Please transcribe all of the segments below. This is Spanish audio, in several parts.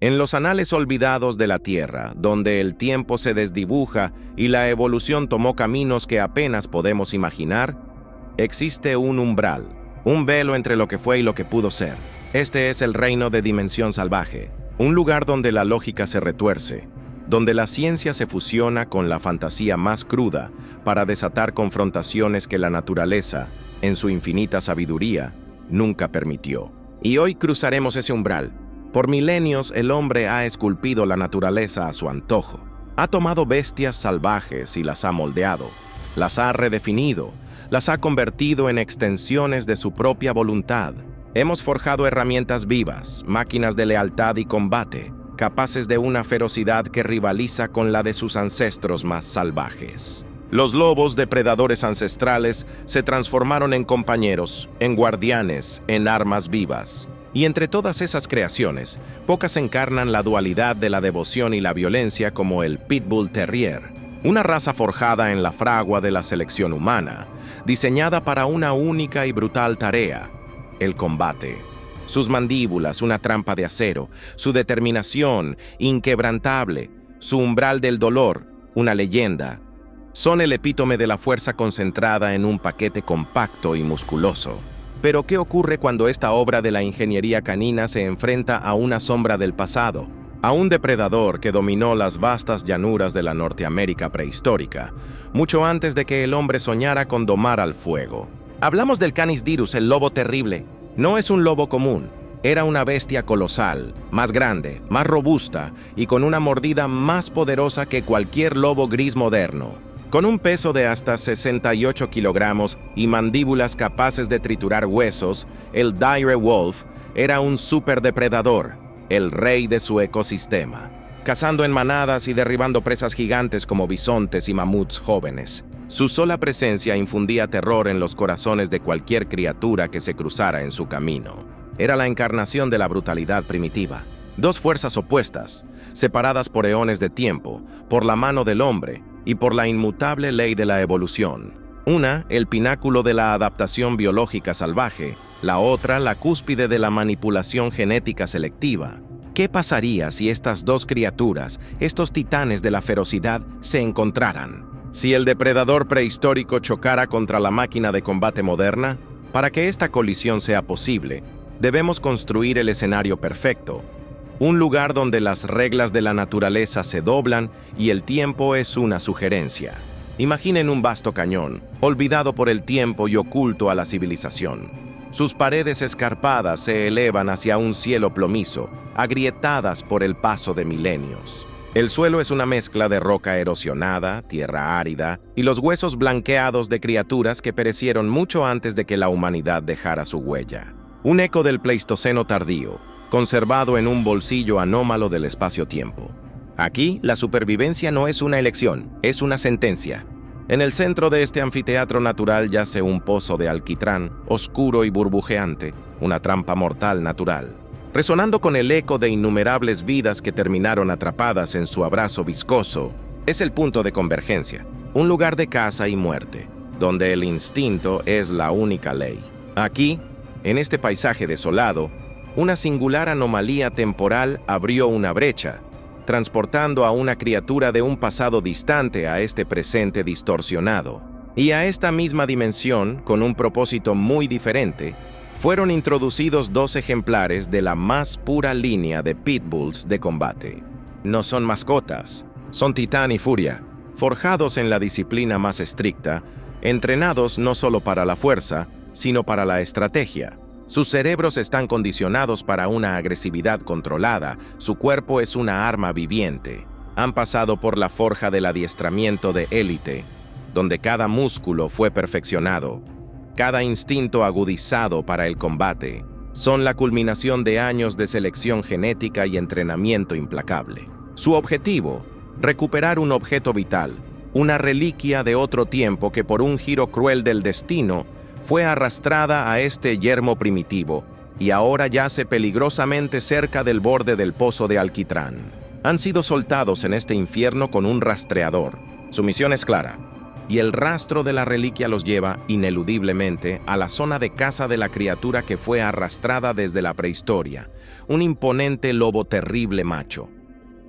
En los anales olvidados de la Tierra, donde el tiempo se desdibuja y la evolución tomó caminos que apenas podemos imaginar, existe un umbral, un velo entre lo que fue y lo que pudo ser. Este es el reino de Dimensión Salvaje, un lugar donde la lógica se retuerce, donde la ciencia se fusiona con la fantasía más cruda para desatar confrontaciones que la naturaleza, en su infinita sabiduría, nunca permitió. Y hoy cruzaremos ese umbral. Por milenios el hombre ha esculpido la naturaleza a su antojo. Ha tomado bestias salvajes y las ha moldeado, las ha redefinido, las ha convertido en extensiones de su propia voluntad. Hemos forjado herramientas vivas, máquinas de lealtad y combate, capaces de una ferocidad que rivaliza con la de sus ancestros más salvajes. Los lobos depredadores ancestrales se transformaron en compañeros, en guardianes, en armas vivas. Y entre todas esas creaciones, pocas encarnan la dualidad de la devoción y la violencia como el Pitbull Terrier, una raza forjada en la fragua de la selección humana, diseñada para una única y brutal tarea: el combate. Sus mandíbulas, una trampa de acero, su determinación, inquebrantable, su umbral del dolor, una leyenda, son el epítome de la fuerza concentrada en un paquete compacto y musculoso. Pero ¿qué ocurre cuando esta obra de la ingeniería canina se enfrenta a una sombra del pasado? A un depredador que dominó las vastas llanuras de la Norteamérica prehistórica, mucho antes de que el hombre soñara con domar al fuego. Hablamos del Canis dirus, el lobo terrible. No es un lobo común. Era una bestia colosal, más grande, más robusta y con una mordida más poderosa que cualquier lobo gris moderno. Con un peso de hasta 68 kilogramos y mandíbulas capaces de triturar huesos, el dire wolf era un superdepredador, el rey de su ecosistema, cazando en manadas y derribando presas gigantes como bisontes y mamuts jóvenes. Su sola presencia infundía terror en los corazones de cualquier criatura que se cruzara en su camino. Era la encarnación de la brutalidad primitiva. Dos fuerzas opuestas, separadas por eones de tiempo, por la mano del hombre y por la inmutable ley de la evolución. Una, el pináculo de la adaptación biológica salvaje, la otra, la cúspide de la manipulación genética selectiva. ¿Qué pasaría si estas dos criaturas, estos titanes de la ferocidad, se encontraran? Si el depredador prehistórico chocara contra la máquina de combate moderna, para que esta colisión sea posible, debemos construir el escenario perfecto. Un lugar donde las reglas de la naturaleza se doblan y el tiempo es una sugerencia. Imaginen un vasto cañón, olvidado por el tiempo y oculto a la civilización. Sus paredes escarpadas se elevan hacia un cielo plomizo, agrietadas por el paso de milenios. El suelo es una mezcla de roca erosionada, tierra árida y los huesos blanqueados de criaturas que perecieron mucho antes de que la humanidad dejara su huella. Un eco del Pleistoceno tardío, conservado en un bolsillo anómalo del espacio-tiempo. Aquí, la supervivencia no es una elección, es una sentencia. En el centro de este anfiteatro natural yace un pozo de alquitrán, oscuro y burbujeante, una trampa mortal natural. Resonando con el eco de innumerables vidas que terminaron atrapadas en su abrazo viscoso, es el punto de convergencia, un lugar de caza y muerte, donde el instinto es la única ley. Aquí, en este paisaje desolado, una singular anomalía temporal abrió una brecha, transportando a una criatura de un pasado distante a este presente distorsionado. Y a esta misma dimensión, con un propósito muy diferente, fueron introducidos dos ejemplares de la más pura línea de pitbulls de combate. No son mascotas, son Titán y Furia, forjados en la disciplina más estricta, entrenados no solo para la fuerza, sino para la estrategia. Sus cerebros están condicionados para una agresividad controlada, su cuerpo es una arma viviente. Han pasado por la forja del adiestramiento de élite, donde cada músculo fue perfeccionado, cada instinto agudizado para el combate. Son la culminación de años de selección genética y entrenamiento implacable. Su objetivo, recuperar un objeto vital, una reliquia de otro tiempo que por un giro cruel del destino fue arrastrada a este yermo primitivo y ahora yace peligrosamente cerca del borde del pozo de alquitrán. Han sido soltados en este infierno con un rastreador. Su misión es clara: y el rastro de la reliquia los lleva, ineludiblemente, a la zona de caza de la criatura que fue arrastrada desde la prehistoria, un imponente lobo terrible macho.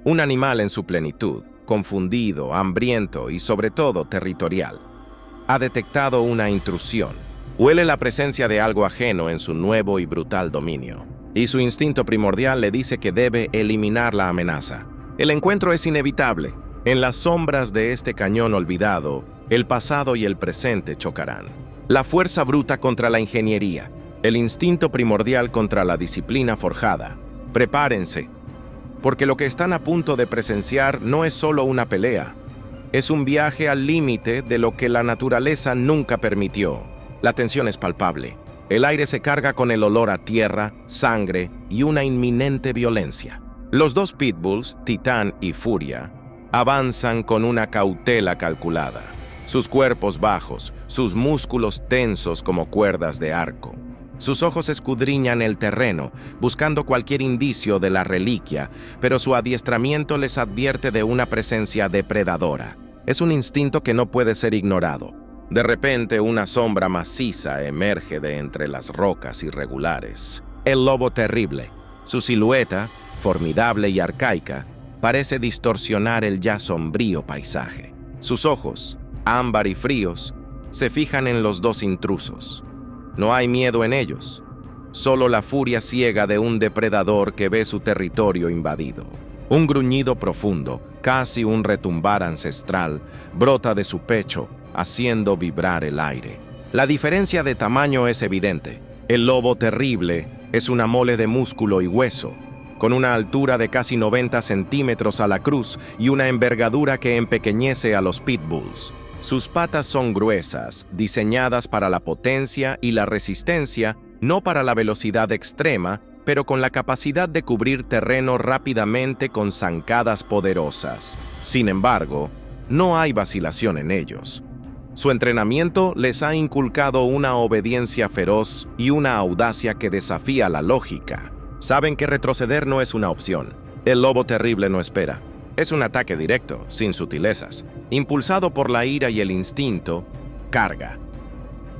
Un animal en su plenitud, confundido, hambriento y sobre todo territorial. Ha detectado una intrusión. Huele la presencia de algo ajeno en su nuevo y brutal dominio, y su instinto primordial le dice que debe eliminar la amenaza. El encuentro es inevitable. En las sombras de este cañón olvidado, el pasado y el presente chocarán. La fuerza bruta contra la ingeniería, el instinto primordial contra la disciplina forjada. Prepárense, porque lo que están a punto de presenciar no es solo una pelea, es un viaje al límite de lo que la naturaleza nunca permitió. La tensión es palpable. El aire se carga con el olor a tierra, sangre y una inminente violencia. Los dos pitbulls, Titán y Furia, avanzan con una cautela calculada. Sus cuerpos bajos, sus músculos tensos como cuerdas de arco. Sus ojos escudriñan el terreno, buscando cualquier indicio de la reliquia, pero su adiestramiento les advierte de una presencia depredadora. Es un instinto que no puede ser ignorado. De repente, una sombra maciza emerge de entre las rocas irregulares. El lobo terrible. Su silueta, formidable y arcaica, parece distorsionar el ya sombrío paisaje. Sus ojos, ámbar y fríos, se fijan en los dos intrusos. No hay miedo en ellos, solo la furia ciega de un depredador que ve su territorio invadido. Un gruñido profundo, casi un retumbar ancestral, brota de su pecho, haciendo vibrar el aire. La diferencia de tamaño es evidente. El lobo terrible es una mole de músculo y hueso, con una altura de casi 90 centímetros a la cruz y una envergadura que empequeñece a los pitbulls. Sus patas son gruesas, diseñadas para la potencia y la resistencia, no para la velocidad extrema, pero con la capacidad de cubrir terreno rápidamente con zancadas poderosas. Sin embargo, no hay vacilación en ellos. Su entrenamiento les ha inculcado una obediencia feroz y una audacia que desafía la lógica. Saben que retroceder no es una opción. El lobo terrible no espera. Es un ataque directo, sin sutilezas. Impulsado por la ira y el instinto, carga.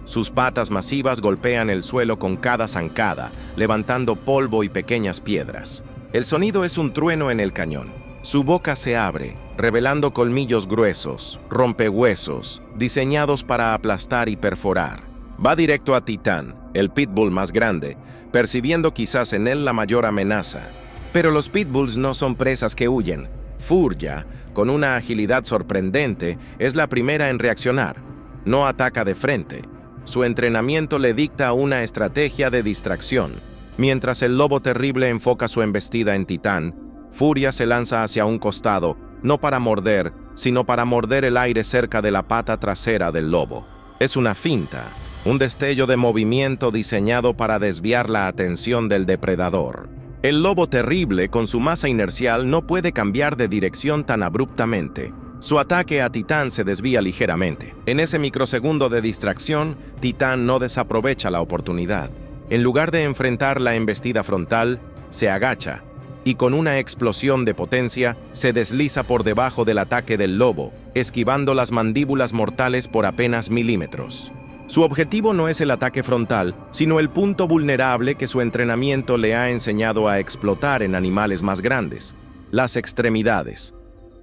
Sus patas masivas golpean el suelo con cada zancada, levantando polvo y pequeñas piedras. El sonido es un trueno en el cañón. Su boca se abre, revelando colmillos gruesos, rompehuesos, diseñados para aplastar y perforar. Va directo a Titán, el pitbull más grande, percibiendo quizás en él la mayor amenaza. Pero los pitbulls no son presas que huyen. Furia, con una agilidad sorprendente, es la primera en reaccionar. No ataca de frente. Su entrenamiento le dicta una estrategia de distracción. Mientras el lobo terrible enfoca su embestida en Titán, Furia se lanza hacia un costado, no para morder, sino para morder el aire cerca de la pata trasera del lobo. Es una finta, un destello de movimiento diseñado para desviar la atención del depredador. El lobo terrible, con su masa inercial, no puede cambiar de dirección tan abruptamente. Su ataque a Titán se desvía ligeramente. En ese microsegundo de distracción, Titán no desaprovecha la oportunidad. En lugar de enfrentar la embestida frontal, se agacha y con una explosión de potencia se desliza por debajo del ataque del lobo, esquivando las mandíbulas mortales por apenas milímetros. Su objetivo no es el ataque frontal, sino el punto vulnerable que su entrenamiento le ha enseñado a explotar en animales más grandes, las extremidades.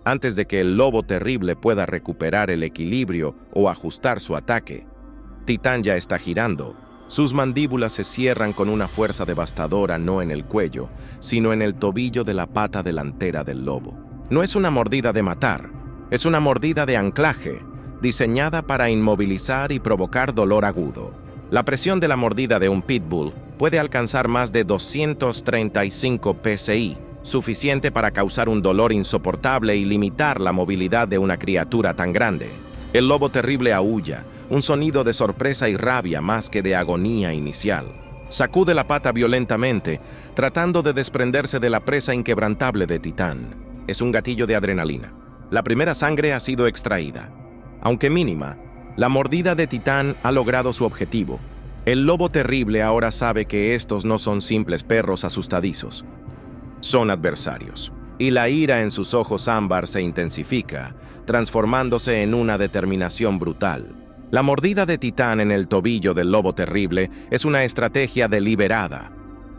Antes de que el lobo terrible pueda recuperar el equilibrio o ajustar su ataque, Titán ya está girando. Sus mandíbulas se cierran con una fuerza devastadora no en el cuello, sino en el tobillo de la pata delantera del lobo. No es una mordida de matar, es una mordida de anclaje, diseñada para inmovilizar y provocar dolor agudo. La presión de la mordida de un pitbull puede alcanzar más de 235 psi, suficiente para causar un dolor insoportable y limitar la movilidad de una criatura tan grande. El lobo terrible aúlla, un sonido de sorpresa y rabia más que de agonía inicial. Sacude la pata violentamente, tratando de desprenderse de la presa inquebrantable de Titán. Es un gatillo de adrenalina. La primera sangre ha sido extraída. Aunque mínima, la mordida de Titán ha logrado su objetivo. El lobo terrible ahora sabe que estos no son simples perros asustadizos. Son adversarios. y la ira en sus ojos ámbar se intensifica, transformándose en una determinación brutal. La mordida de Titán en el tobillo del lobo terrible es una estrategia deliberada.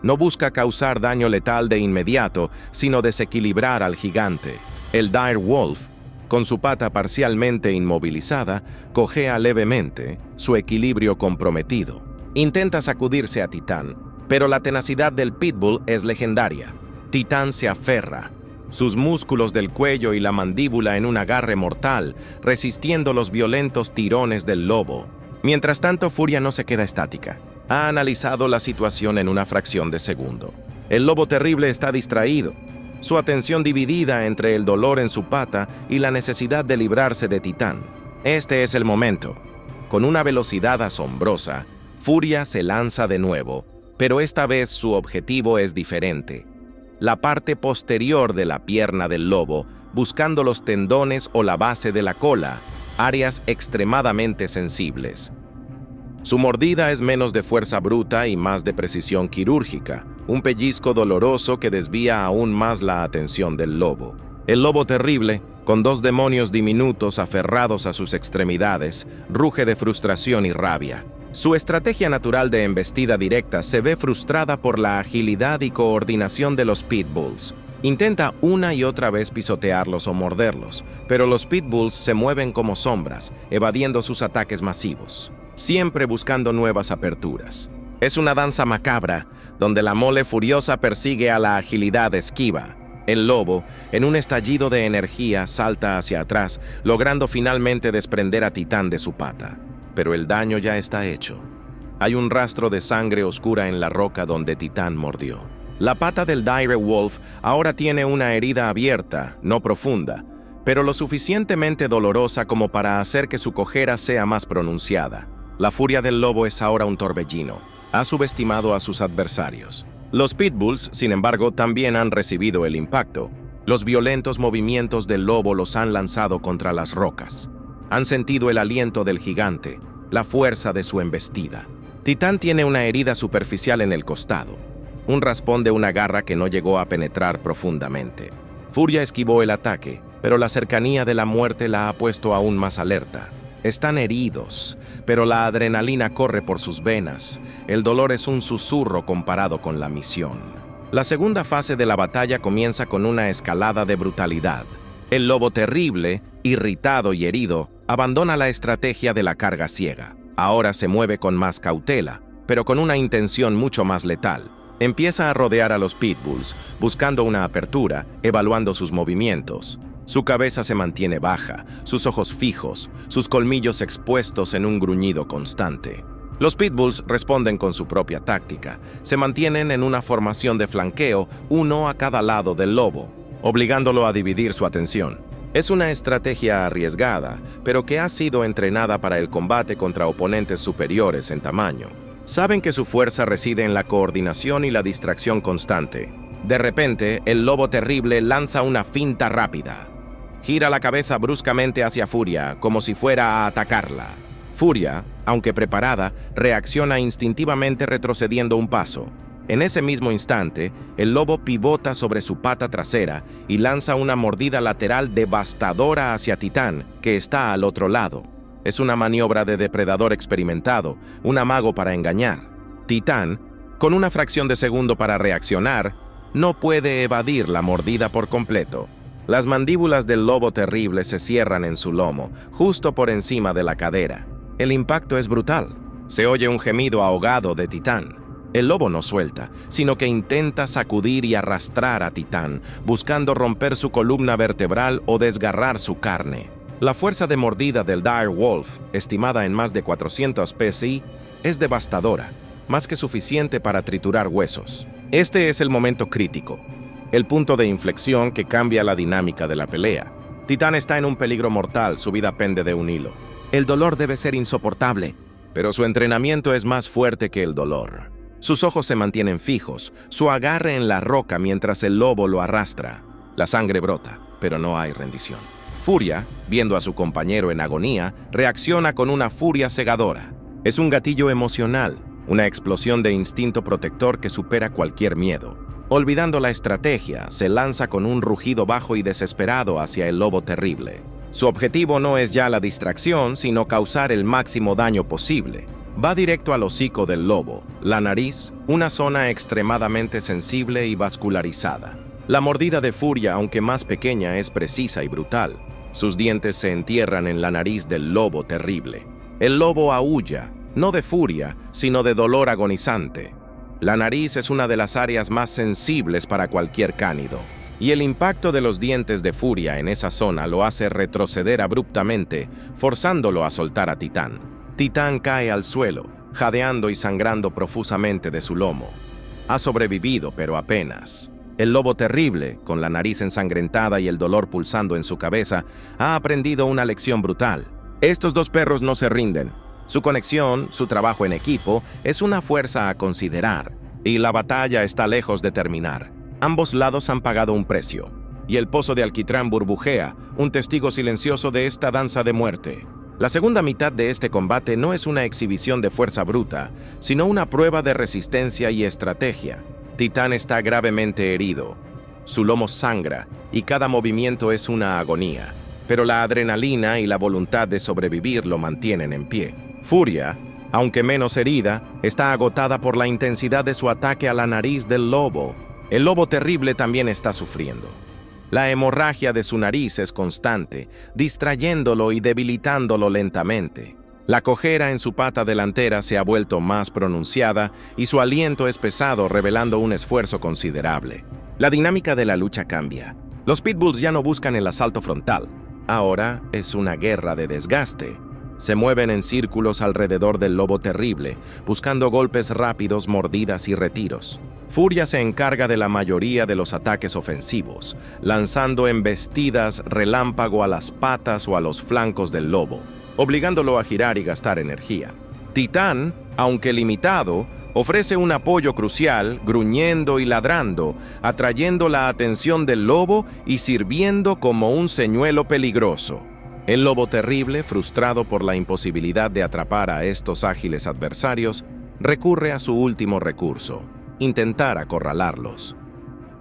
No busca causar daño letal de inmediato, sino desequilibrar al gigante. El dire wolf, con su pata parcialmente inmovilizada, cojea levemente, su equilibrio comprometido. Intenta sacudirse a Titán, pero la tenacidad del pitbull es legendaria. Titán se aferra, sus músculos del cuello y la mandíbula en un agarre mortal, resistiendo los violentos tirones del lobo. Mientras tanto, Furia no se queda estática. Ha analizado la situación en una fracción de segundo. El lobo terrible está distraído, su atención dividida entre el dolor en su pata y la necesidad de librarse de Titán. Este es el momento. Con una velocidad asombrosa, Furia se lanza de nuevo, pero esta vez su objetivo es diferente. La parte posterior de la pierna del lobo, buscando los tendones o la base de la cola, áreas extremadamente sensibles. Su mordida es menos de fuerza bruta y más de precisión quirúrgica, un pellizco doloroso que desvía aún más la atención del lobo. El lobo terrible, con dos demonios diminutos aferrados a sus extremidades, ruge de frustración y rabia. Su estrategia natural de embestida directa se ve frustrada por la agilidad y coordinación de los pitbulls. Intenta una y otra vez pisotearlos o morderlos, pero los pitbulls se mueven como sombras, evadiendo sus ataques masivos, siempre buscando nuevas aperturas. Es una danza macabra, donde la mole furiosa persigue a la agilidad esquiva. El lobo, en un estallido de energía, salta hacia atrás, logrando finalmente desprender a Titán de su pata. Pero el daño ya está hecho. Hay un rastro de sangre oscura en la roca donde Titán mordió. La pata del dire wolf ahora tiene una herida abierta, no profunda, pero lo suficientemente dolorosa como para hacer que su cojera sea más pronunciada. La furia del lobo es ahora un torbellino. Ha subestimado a sus adversarios. Los pitbulls, sin embargo, también han recibido el impacto. Los violentos movimientos del lobo los han lanzado contra las rocas. Han sentido el aliento del gigante, la fuerza de su embestida. Titán tiene una herida superficial en el costado, un raspón de una garra que no llegó a penetrar profundamente. Furia esquivó el ataque, pero la cercanía de la muerte la ha puesto aún más alerta. Están heridos, pero la adrenalina corre por sus venas. El dolor es un susurro comparado con la misión. La segunda fase de la batalla comienza con una escalada de brutalidad. El lobo terrible, irritado y herido, abandona la estrategia de la carga ciega. Ahora se mueve con más cautela, pero con una intención mucho más letal. Empieza a rodear a los pitbulls, buscando una apertura, evaluando sus movimientos. Su cabeza se mantiene baja, sus ojos fijos, sus colmillos expuestos en un gruñido constante. Los pitbulls responden con su propia táctica. Se mantienen en una formación de flanqueo, uno a cada lado del lobo, obligándolo a dividir su atención. Es una estrategia arriesgada, pero que ha sido entrenada para el combate contra oponentes superiores en tamaño. Saben que su fuerza reside en la coordinación y la distracción constante. De repente, el lobo terrible lanza una finta rápida. Gira la cabeza bruscamente hacia Furia, como si fuera a atacarla. Furia, aunque preparada, reacciona instintivamente retrocediendo un paso. En ese mismo instante, el lobo pivota sobre su pata trasera y lanza una mordida lateral devastadora hacia Titán, que está al otro lado. Es una maniobra de depredador experimentado, un amago para engañar. Titán, con una fracción de segundo para reaccionar, no puede evadir la mordida por completo. Las mandíbulas del lobo terrible se cierran en su lomo, justo por encima de la cadera. El impacto es brutal. Se oye un gemido ahogado de Titán. El lobo no suelta, sino que intenta sacudir y arrastrar a Titán, buscando romper su columna vertebral o desgarrar su carne. La fuerza de mordida del dire wolf, estimada en más de 400 psi, es devastadora, más que suficiente para triturar huesos. Este es el momento crítico, el punto de inflexión que cambia la dinámica de la pelea. Titán está en un peligro mortal, su vida pende de un hilo. El dolor debe ser insoportable, pero su entrenamiento es más fuerte que el dolor. Sus ojos se mantienen fijos, su agarre en la roca mientras el lobo lo arrastra. La sangre brota, pero no hay rendición. Furia, viendo a su compañero en agonía, reacciona con una furia cegadora. Es un gatillo emocional, una explosión de instinto protector que supera cualquier miedo. Olvidando la estrategia, se lanza con un rugido bajo y desesperado hacia el lobo terrible. Su objetivo no es ya la distracción, sino causar el máximo daño posible. Va directo al hocico del lobo, la nariz, una zona extremadamente sensible y vascularizada. La mordida de Furia, aunque más pequeña, es precisa y brutal. Sus dientes se entierran en la nariz del lobo terrible. El lobo aúlla, no de furia, sino de dolor agonizante. La nariz es una de las áreas más sensibles para cualquier cánido, y el impacto de los dientes de Furia en esa zona lo hace retroceder abruptamente, forzándolo a soltar a Titán. Titán cae al suelo, jadeando y sangrando profusamente de su lomo. Ha sobrevivido, pero apenas. El lobo terrible, con la nariz ensangrentada y el dolor pulsando en su cabeza, ha aprendido una lección brutal. Estos dos perros no se rinden. Su conexión, su trabajo en equipo, es una fuerza a considerar, y la batalla está lejos de terminar. Ambos lados han pagado un precio, y el pozo de alquitrán burbujea, un testigo silencioso de esta danza de muerte. La segunda mitad de este combate no es una exhibición de fuerza bruta, sino una prueba de resistencia y estrategia. Titán está gravemente herido. Su lomo sangra, y cada movimiento es una agonía. Pero la adrenalina y la voluntad de sobrevivir lo mantienen en pie. Furia, aunque menos herida, está agotada por la intensidad de su ataque a la nariz del lobo. El lobo terrible también está sufriendo. La hemorragia de su nariz es constante, distrayéndolo y debilitándolo lentamente. La cojera en su pata delantera se ha vuelto más pronunciada y su aliento es pesado, revelando un esfuerzo considerable. La dinámica de la lucha cambia. Los pitbulls ya no buscan el asalto frontal. Ahora es una guerra de desgaste. Se mueven en círculos alrededor del lobo terrible, buscando golpes rápidos, mordidas y retiros. Furia se encarga de la mayoría de los ataques ofensivos, lanzando embestidas relámpago a las patas o a los flancos del lobo, obligándolo a girar y gastar energía. Titán, aunque limitado, ofrece un apoyo crucial, gruñendo y ladrando, atrayendo la atención del lobo y sirviendo como un señuelo peligroso. El lobo terrible, frustrado por la imposibilidad de atrapar a estos ágiles adversarios, recurre a su último recurso: intentar acorralarlos.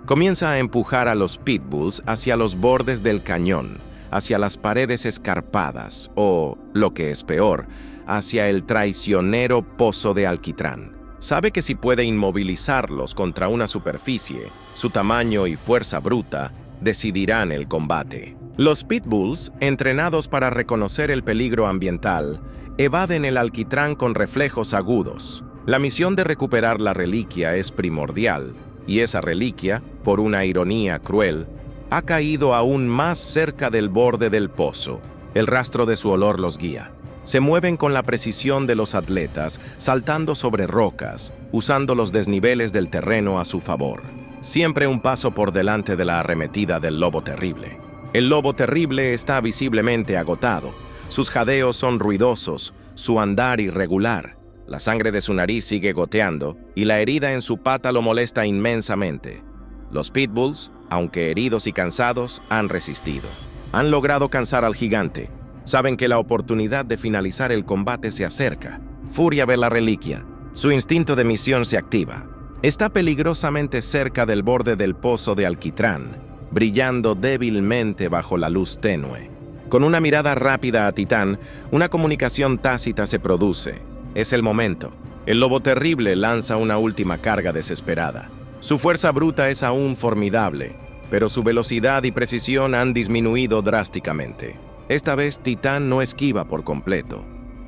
Comienza a empujar a los pitbulls hacia los bordes del cañón, hacia las paredes escarpadas o, lo que es peor, hacia el traicionero pozo de alquitrán. Sabe que si puede inmovilizarlos contra una superficie, su tamaño y fuerza bruta decidirán el combate. Los pitbulls, entrenados para reconocer el peligro ambiental, evaden el alquitrán con reflejos agudos. La misión de recuperar la reliquia es primordial, y esa reliquia, por una ironía cruel, ha caído aún más cerca del borde del pozo. El rastro de su olor los guía. Se mueven con la precisión de los atletas, saltando sobre rocas, usando los desniveles del terreno a su favor. Siempre un paso por delante de la arremetida del lobo terrible. El lobo terrible está visiblemente agotado. Sus jadeos son ruidosos, su andar irregular. La sangre de su nariz sigue goteando y la herida en su pata lo molesta inmensamente. Los pitbulls, aunque heridos y cansados, han resistido. Han logrado cansar al gigante. Saben que la oportunidad de finalizar el combate se acerca. Furia ve la reliquia. Su instinto de misión se activa. Está peligrosamente cerca del borde del pozo de alquitrán, brillando débilmente bajo la luz tenue. Con una mirada rápida a Titán, una comunicación tácita se produce. Es el momento. El lobo terrible lanza una última carga desesperada. Su fuerza bruta es aún formidable, pero su velocidad y precisión han disminuido drásticamente. Esta vez Titán no esquiva por completo.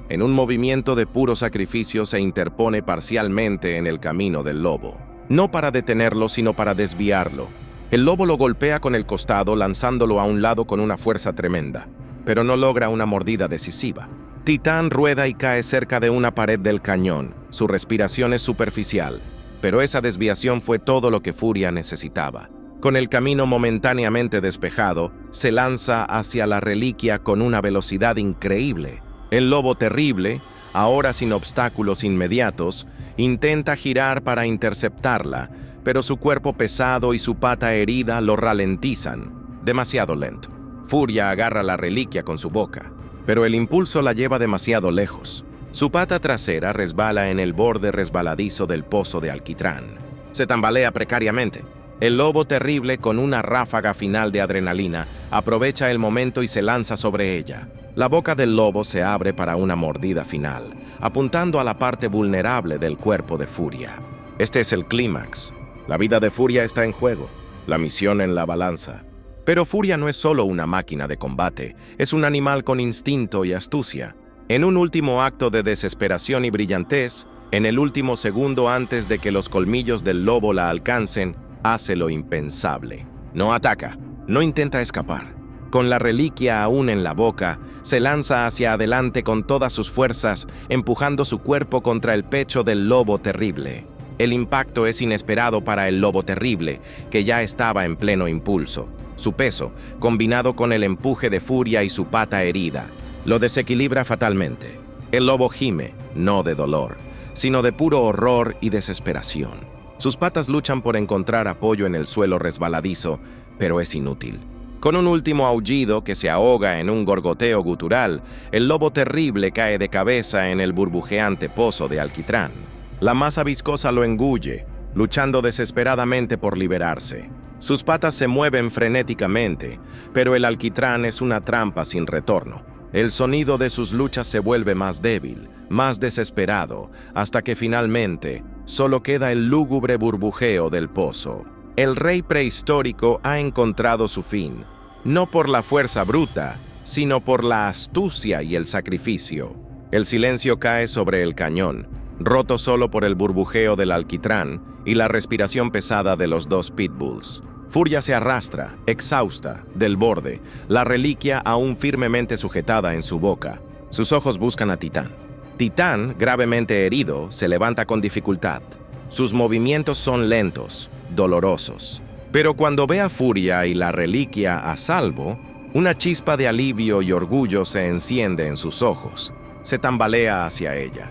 En un movimiento de puro sacrificio se interpone parcialmente en el camino del lobo. No para detenerlo, sino para desviarlo. El lobo lo golpea con el costado, lanzándolo a un lado con una fuerza tremenda, pero no logra una mordida decisiva. Titán rueda y cae cerca de una pared del cañón. Su respiración es superficial, pero esa desviación fue todo lo que Furia necesitaba. Con el camino momentáneamente despejado, se lanza hacia la reliquia con una velocidad increíble. El lobo terrible, ahora sin obstáculos inmediatos, intenta girar para interceptarla, pero su cuerpo pesado y su pata herida lo ralentizan. Demasiado lento. Furia agarra la reliquia con su boca, pero el impulso la lleva demasiado lejos. Su pata trasera resbala en el borde resbaladizo del pozo de alquitrán. Se tambalea precariamente. El lobo terrible, con una ráfaga final de adrenalina, aprovecha el momento y se lanza sobre ella. La boca del lobo se abre para una mordida final, apuntando a la parte vulnerable del cuerpo de Furia. Este es el clímax. La vida de Furia está en juego, la misión en la balanza. Pero Furia no es solo una máquina de combate, es un animal con instinto y astucia. En un último acto de desesperación y brillantez, en el último segundo antes de que los colmillos del lobo la alcancen, hace lo impensable. No ataca, no intenta escapar. Con la reliquia aún en la boca, se lanza hacia adelante con todas sus fuerzas, empujando su cuerpo contra el pecho del lobo terrible. El impacto es inesperado para el lobo terrible, que ya estaba en pleno impulso. Su peso, combinado con el empuje de Furia y su pata herida, lo desequilibra fatalmente. El lobo gime, no de dolor, sino de puro horror y desesperación. Sus patas luchan por encontrar apoyo en el suelo resbaladizo, pero es inútil. Con un último aullido que se ahoga en un gorgoteo gutural, el lobo terrible cae de cabeza en el burbujeante pozo de alquitrán. La masa viscosa lo engulle, luchando desesperadamente por liberarse. Sus patas se mueven frenéticamente, pero el alquitrán es una trampa sin retorno. El sonido de sus luchas se vuelve más débil, más desesperado, hasta que finalmente solo queda el lúgubre burbujeo del pozo. El rey prehistórico ha encontrado su fin, no por la fuerza bruta, sino por la astucia y el sacrificio. El silencio cae sobre el cañón, roto solo por el burbujeo del alquitrán y la respiración pesada de los dos pitbulls. Furia se arrastra, exhausta, del borde, la reliquia aún firmemente sujetada en su boca. Sus ojos buscan a Titán. Titán, gravemente herido, se levanta con dificultad. Sus movimientos son lentos, dolorosos. Pero cuando ve a Furia y la reliquia a salvo, una chispa de alivio y orgullo se enciende en sus ojos. Se tambalea hacia ella.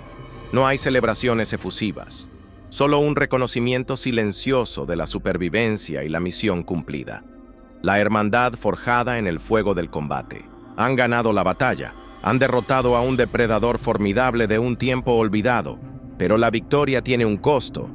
No hay celebraciones efusivas. Solo un reconocimiento silencioso de la supervivencia y la misión cumplida. La hermandad forjada en el fuego del combate. Han ganado la batalla, han derrotado a un depredador formidable de un tiempo olvidado, pero la victoria tiene un costo.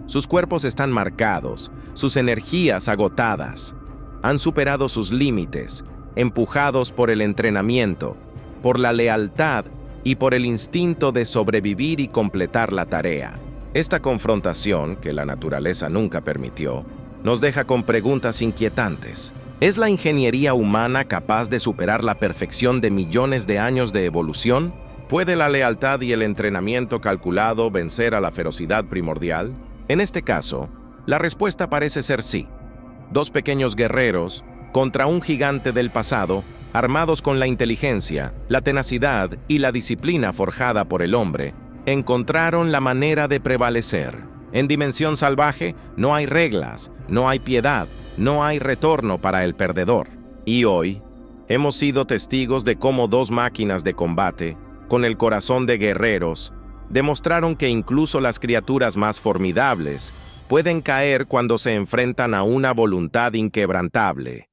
Sus cuerpos están marcados, sus energías agotadas. Han superado sus límites, empujados por el entrenamiento, por la lealtad y por el instinto de sobrevivir y completar la tarea. Esta confrontación, que la naturaleza nunca permitió, nos deja con preguntas inquietantes. ¿Es la ingeniería humana capaz de superar la perfección de millones de años de evolución? ¿Puede la lealtad y el entrenamiento calculado vencer a la ferocidad primordial? En este caso, la respuesta parece ser sí. Dos pequeños guerreros contra un gigante del pasado, armados con la inteligencia, la tenacidad y la disciplina forjada por el hombre, encontraron la manera de prevalecer. En Dimensión Salvaje no hay reglas, no hay piedad, no hay retorno para el perdedor. Y hoy, hemos sido testigos de cómo dos máquinas de combate, con el corazón de guerreros, demostraron que incluso las criaturas más formidables pueden caer cuando se enfrentan a una voluntad inquebrantable.